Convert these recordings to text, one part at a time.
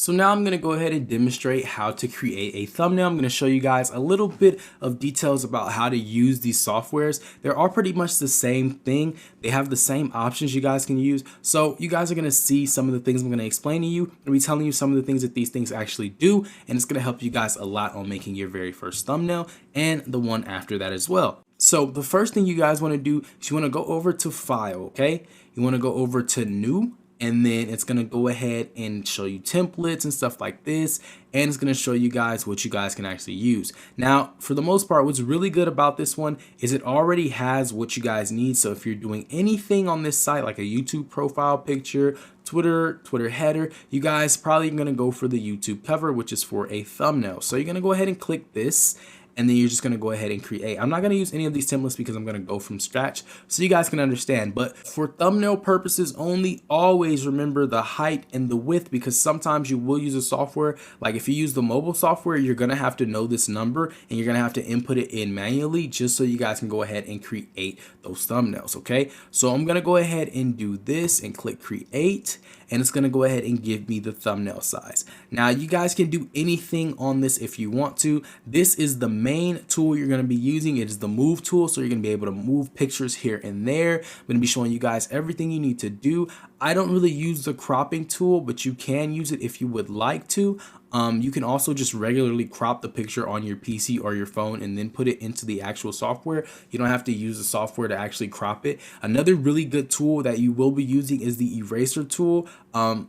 So now I'm going to go ahead and demonstrate how to create a thumbnail. I'm going to show you guys a little bit of details about how to use these softwares. They're all pretty much the same thing. They have the same options you guys can use. So you guys are going to see some of the things I'm going to explain to you. I'm going to be telling you some of the things that these things actually do, and it's going to help you guys a lot on making your very first thumbnail and the one after that as well. So the first thing you guys want to do is you want to go over to File, okay? You want to go over to New, and then it's going to go ahead and show you templates and stuff like this, and it's going to show you guys what you guys can actually use. Now, for the most part, what's really good about this one is it already has what you guys need. So if you're doing anything on this site, like a YouTube profile picture, Twitter header, you guys probably going to go for the YouTube cover, which is for a thumbnail. So you're going to go ahead and click this, and then you're just going to go ahead and create. I'm not going to use any of these templates because I'm going to go from scratch so you guys can understand. But for thumbnail purposes only, always remember the height and the width, because sometimes you will use a software. Like if you use the mobile software, you're going to have to know this number and you're going to have to input it in manually just so you guys can go ahead and create those thumbnails. Okay, so I'm going to go ahead and do this and click create, and it's going to go ahead and give me the thumbnail size. Now you guys can do anything on this if you want to. This is the main tool you're going to be using. It is the move tool, so you're going to be able to move pictures here and there. I'm going to be showing you guys everything you need to do. I don't really use the cropping tool, but you can use it if you would like to. You can also just regularly crop the picture on your PC or your phone and then put it into the actual software. You don't have to use the software to actually crop it. Another really good tool that you will be using is the eraser tool.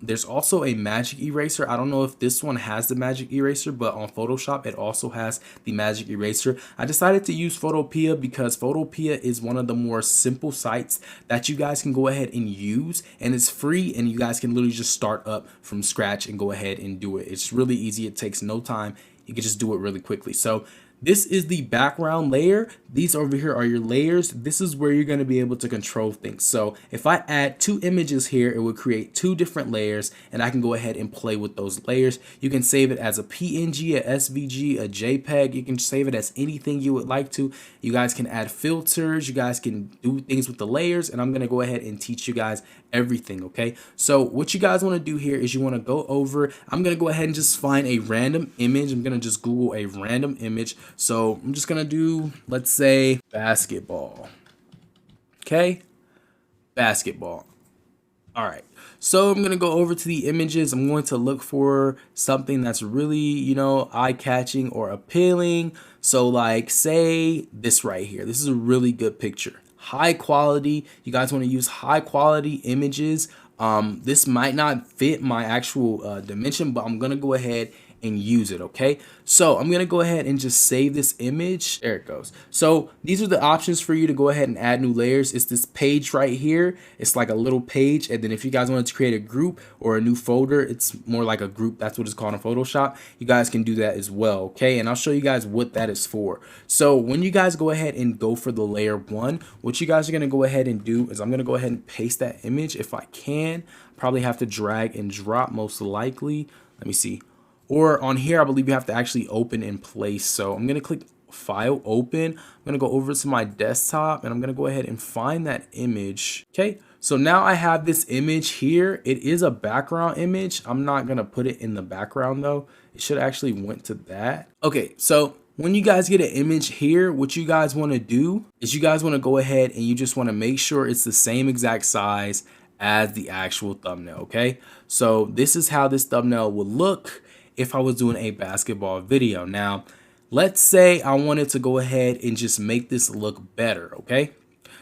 There's also a magic eraser. I don't know if this one has the magic eraser, but on Photoshop it also has the magic eraser. I decided to use Photopea because Photopea is one of the more simple sites that you guys can go ahead and use, and it's free, and you guys can literally just start up from scratch and go ahead and do it. It's really easy. It takes no time. You can just do it really quickly. So this is the background layer. These over here are your layers. This is where you're going to be able to control things. So if I add two images here, it would create two different layers, and I can go ahead and play with those layers. You can save it as a PNG, a SVG, a JPEG. You can save it as anything you would like to. You guys can add filters. You guys can do things with the layers, and I'm going to go ahead and teach you guys everything. Okay, so what you guys want to do here is you want to go over, I'm going to go ahead and just find a random image. I'm going to just Google a random image. So I'm just going to do, let's say, basketball. Okay, basketball. All right, so I'm going to go over to the images. I'm going to look for something that's really, eye-catching or appealing. So like, say this right here. This is a really good picture. High quality. You guys want to use high quality images. This might not fit my actual dimension, but I'm going to go ahead and use it. Okay, so I'm gonna go ahead and just save this image. There it goes. So these are the options for you to go ahead and add new layers. It's this page right here. It's like a little page, and then if you guys wanted to create a group or a new folder, it's more like a group. That's what it's called in Photoshop. You guys can do that as well. Okay, and I'll show you guys what that is for. So when you guys go ahead and go for the layer one, what you guys are gonna go ahead and do is I'm gonna go ahead and paste that image if I can. Probably have to drag and drop most likely. Let me see. Or on here, I believe you have to actually open in place. So I'm going to click File, Open. I'm going to go over to my desktop, and I'm going to go ahead and find that image. Okay, so now I have this image here. It is a background image. I'm not going to put it in the background though. It should actually went to that. Okay, so when you guys get an image here, what you guys want to do is you guys want to go ahead and you just want to make sure it's the same exact size as the actual thumbnail. Okay, so this is how this thumbnail would look if I was doing a basketball video. Now, let's say I wanted to go ahead and just make this look better, okay?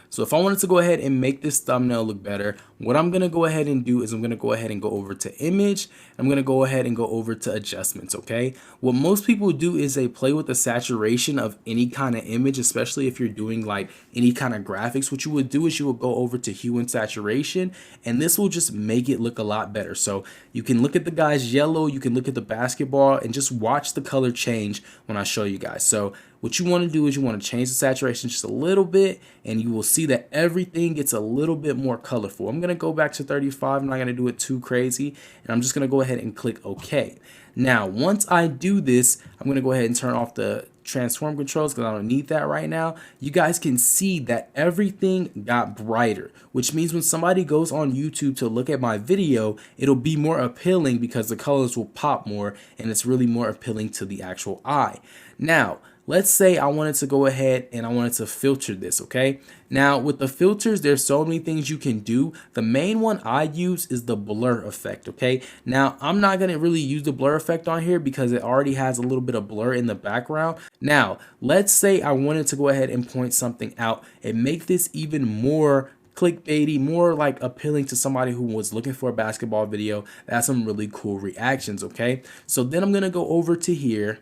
So if I wanted to go ahead and make this thumbnail look better, what I'm going to go ahead and do is I'm going to go ahead and go over to image. I'm going to go ahead and go over to adjustments, okay? What most people do is they play with the saturation of any kind of image, especially if you're doing like any kind of graphics. What you would do is you would go over to hue and saturation, and this will just make it look a lot better. So you can look at the guy's yellow, you can look at the basketball, and just watch the color change when I show you guys. So what you want to do is you want to change the saturation just a little bit, and you will see that everything gets a little bit more colorful. I'm going to go back to 35. I'm not going to do it too crazy, and I'm just going to go ahead and click OK. Now, once I do this, I'm going to go ahead and turn off the transform controls because I don't need that right now, you guys can see that everything got brighter, which means when somebody goes on YouTube to look at my video, it'll be more appealing because the colors will pop more and it's really more appealing to the actual eye. Now, let's say I wanted to go ahead and I wanted to filter this, okay? Now, with the filters, there's so many things you can do. The main one I use is the blur effect, okay? Now, I'm not gonna really use the blur effect on here because it already has a little bit of blur in the background. Now, let's say I wanted to go ahead and point something out and make this even more clickbaity, more like appealing to somebody who was looking for a basketball video that has some really cool reactions, okay? So then I'm gonna go over to here.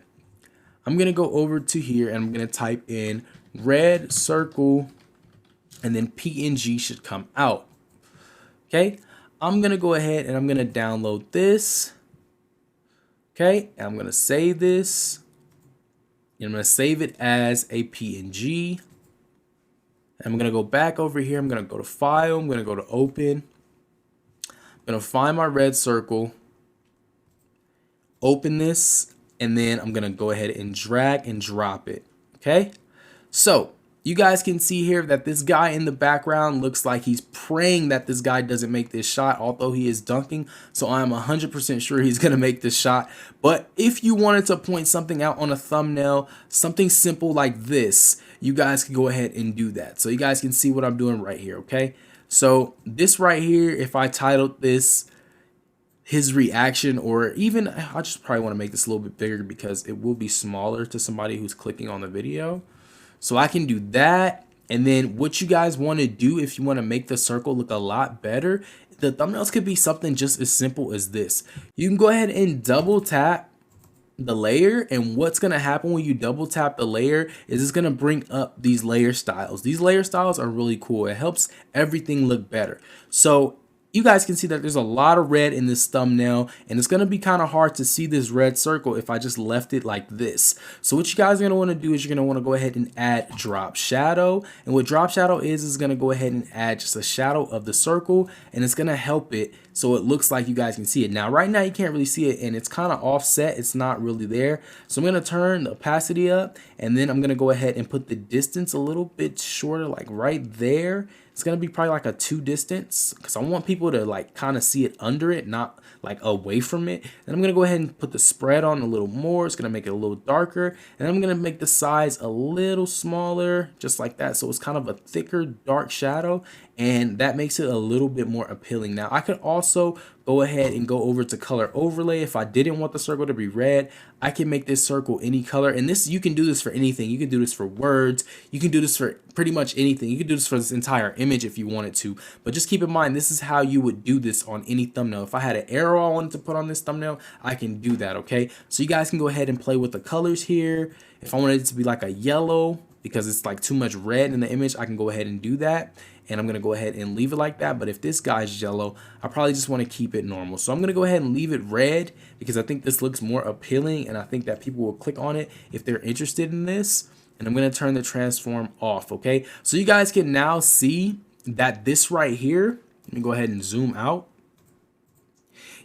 I'm going to go over to here and I'm going to type in red circle and then PNG should come out. Okay. I'm going to go ahead and I'm going to download this. Okay. And I'm going to save this. And I'm going to save it as a PNG. And I'm going to go back over here. I'm going to go to file. I'm going to go to open. I'm going to find my red circle. Open this. And then I'm gonna go ahead and drag and drop it. Okay, so you guys can see here that this guy in the background looks like he's praying that this guy doesn't make this shot, although he is dunking. So I'm 100% sure he's gonna make this shot. But if you wanted to point something out on a thumbnail, something simple like this, you guys can go ahead and do that. So you guys can see what I'm doing right here. Okay, so this right here, if I titled this his reaction, or even I just probably want to make this a little bit bigger because it will be smaller to somebody who's clicking on the video. So I can do that. And then what you guys want to do if you want to make the circle look a lot better, the thumbnails could be something just as simple as this. You can go ahead and double tap the layer, and what's going to happen when you double tap the layer is it's going to bring up these layer styles. These layer styles are really cool. It helps everything look better. So you guys can see that there's a lot of red in this thumbnail, and it's going to be kind of hard to see this red circle if I just left it like this. So what you guys are going to want to do is you're going to want to go ahead and add drop shadow. And what drop shadow is going to go ahead and add just a shadow of the circle, and it's going to help it so it looks like you guys can see it. Now, right now you can't really see it, and it's kind of offset. It's not really there. So I'm going to turn the opacity up, and then I'm going to go ahead and put the distance a little bit shorter, like right there. It's going to be probably like a 2 distance because I want people to like kind of see it under it, not like away from it. And I'm going to go ahead and put the spread on a little more. It's going to make it a little darker. And I'm going to make the size a little smaller, just like that. So it's kind of a thicker, dark shadow. And that makes it a little bit more appealing. Now, I could also go ahead and go over to color overlay. If I didn't want the circle to be red, I can make this circle any color. And this, you can do this for anything. You can do this for words. You can do this for pretty much anything. You can do this for this entire image if you wanted to. But just keep in mind, this is how you would do this on any thumbnail. If I had an arrow I wanted to put on this thumbnail, I can do that, okay? So you guys can go ahead and play with the colors here. If I wanted it to be like a yellow, because it's like too much red in the image, I can go ahead and do that. And I'm going to go ahead and leave it like that. But if this guy's yellow, I probably just want to keep it normal. So I'm going to go ahead and leave it red because I think this looks more appealing. And I think that people will click on it if they're interested in this. And I'm going to turn the transform off. Okay. So you guys can now see that this right here, let me go ahead and zoom out.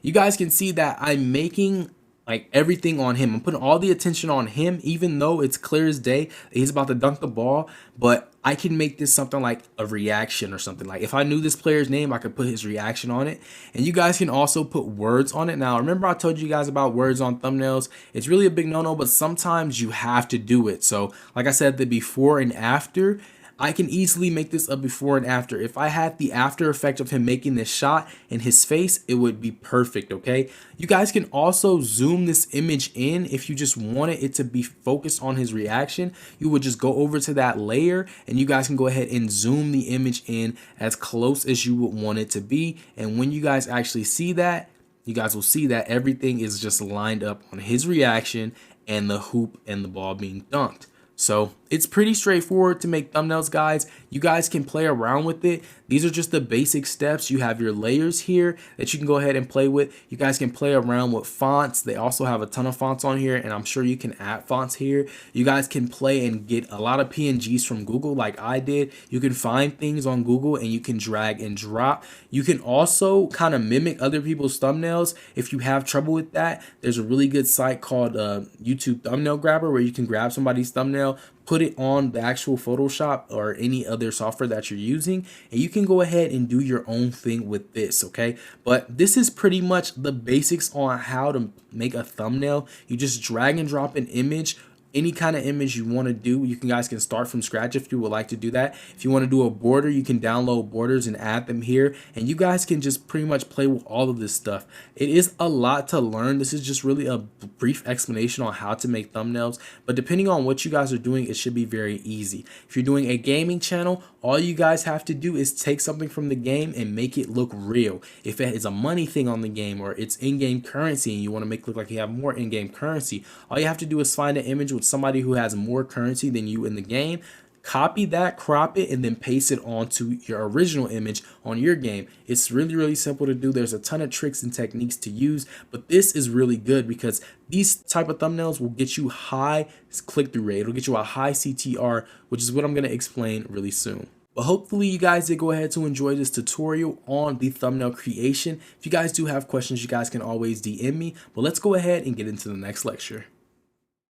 You guys can see that I'm making like everything on him. I'm putting all the attention on him, even though it's clear as day that he's about to dunk the ball. But I can make this something like a reaction or something. Like if I knew this player's name, I could put his reaction on it. And you guys can also put words on it. Now, remember I told you guys about words on thumbnails. It's really a big no-no, but sometimes you have to do it. So like I said, the before and after, I can easily make this a before and after. If I had the after effect of him making this shot in his face, it would be perfect, okay? You guys can also zoom this image in if you just wanted it to be focused on his reaction. You would just go over to that layer and you guys can go ahead and zoom the image in as close as you would want it to be. And when you guys actually see that, you guys will see that everything is just lined up on his reaction and the hoop and the ball being dunked. So it's pretty straightforward to make thumbnails, guys. You guys can play around with it. These are just the basic steps. You have your layers here that you can go ahead and play with. You guys can play around with fonts. They also have a ton of fonts on here, and I'm sure you can add fonts here. You guys can play and get a lot of PNGs from Google like I did. You can find things on Google and you can drag and drop. You can also kind of mimic other people's thumbnails. If you have trouble with that, there's a really good site called YouTube Thumbnail Grabber where you can grab somebody's thumbnail, put it on the actual Photoshop or any other software that you're using, and you can go ahead and do your own thing with this, okay? But this is pretty much the basics on how to make a thumbnail. You just drag and drop an image, any kind of image you want to do. You guys can start from scratch if you would like to do that. If you want to do a border, you can download borders and add them here, and you guys can just pretty much play with all of this stuff. It is a lot to learn. This is just really a brief explanation on how to make thumbnails, but depending on what you guys are doing, it should be very easy. If you're doing a gaming channel, all you guys have to do is take something from the game and make it look real. If it is a money thing on the game or it's in-game currency and you want to make it look like you have more in-game currency, all you have to do is find an image with somebody who has more currency than you in the game, copy that, crop it, and then paste it onto your original image on your game. It's really, really simple to do. There's a ton of tricks and techniques to use, but this is really good because these type of thumbnails will get you high click-through rate. It'll get you a high CTR, which is what I'm going to explain really soon. But hopefully you guys did go ahead to enjoy this tutorial on the thumbnail creation. If you guys do have questions, you guys can always DM me, but let's go ahead and get into the next lecture.